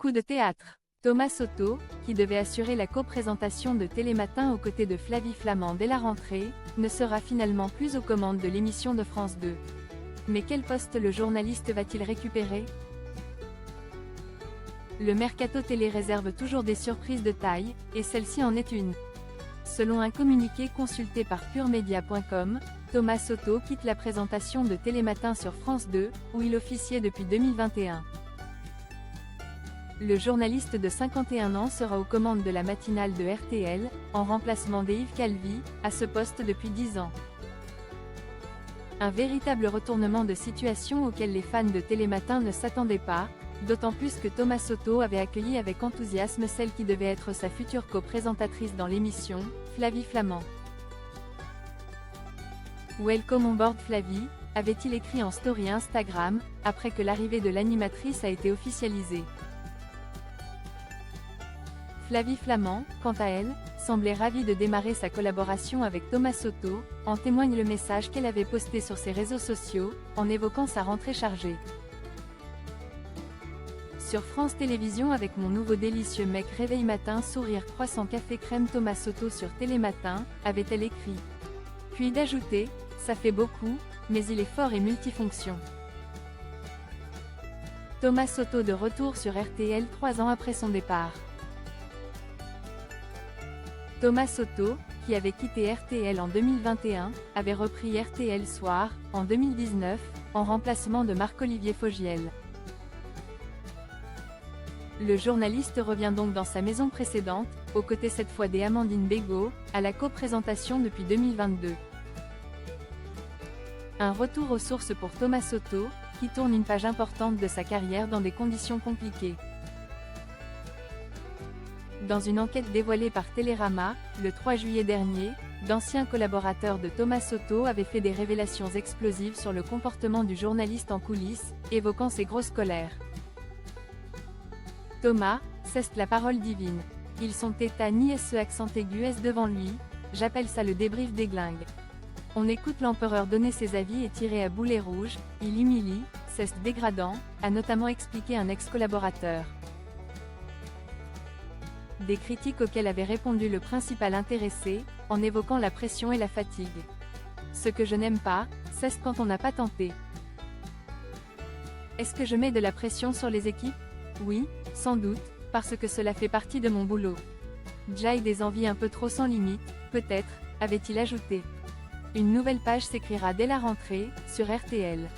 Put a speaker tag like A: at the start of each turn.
A: Coup de théâtre. Thomas Soto, qui devait assurer la coprésentation de Télématin aux côtés de Flavie Flament dès la rentrée, ne sera finalement plus aux commandes de l'émission de France 2. Mais quel poste le journaliste va-t-il récupérer? Le mercato télé réserve toujours des surprises de taille, et celle-ci en est une. Selon un communiqué consulté par puremedia.com, Thomas Soto quitte la présentation de Télématin sur France 2, où il officiait depuis 2021. Le journaliste de 51 ans sera aux commandes de la matinale de RTL, en remplacement d'Yves Calvi, à ce poste depuis 10 ans. Un véritable retournement de situation auquel les fans de Télématin ne s'attendaient pas, d'autant plus que Thomas Soto avait accueilli avec enthousiasme celle qui devait être sa future co-présentatrice dans l'émission, Flavie Flament. Welcome on board Flavie, avait-il écrit en story Instagram, après que l'arrivée de l'animatrice a été officialisée. Flavie Flament, quant à elle, semblait ravie de démarrer sa collaboration avec Thomas Soto, en témoigne le message qu'elle avait posté sur ses réseaux sociaux, en évoquant sa rentrée chargée. Sur France Télévisions avec mon nouveau délicieux mec réveil matin sourire croissant café crème Thomas Soto sur Télématin, avait-elle écrit. Puis d'ajouter, ça fait beaucoup, mais il est fort et multifonction. Thomas Soto de retour sur RTL 3 ans après son départ. Thomas Soto, qui avait quitté RTL en 2021, avait repris RTL Soir, en 2019, en remplacement de Marc-Olivier Fogiel. Le journaliste revient donc dans sa maison précédente, aux côtés cette fois d'Amandine Bégaud, à la coprésentation depuis 2022. Un retour aux sources pour Thomas Soto, qui tourne une page importante de sa carrière dans des conditions compliquées. Dans une enquête dévoilée par Télérama, le 3 juillet dernier, d'anciens collaborateurs de Thomas Soto avaient fait des révélations explosives sur le comportement du journaliste en coulisses, évoquant ses grosses colères. Thomas, c'est la parole divine. Ils sont ni ce accent aigu est devant lui, j'appelle ça le débrief des glingues. On écoute l'empereur donner ses avis et tirer à boulet rouge, il humilie, c'est dégradant, a notamment expliqué un ex-collaborateur. Des critiques auxquelles avait répondu le principal intéressé, en évoquant la pression et la fatigue. Ce que je n'aime pas, c'est quand on n'a pas tenté. Est-ce que je mets de la pression sur les équipes? Oui, sans doute, parce que cela fait partie de mon boulot. J'ai des envies un peu trop sans limite, peut-être, avait-il ajouté. Une nouvelle page s'écrira dès la rentrée, sur RTL.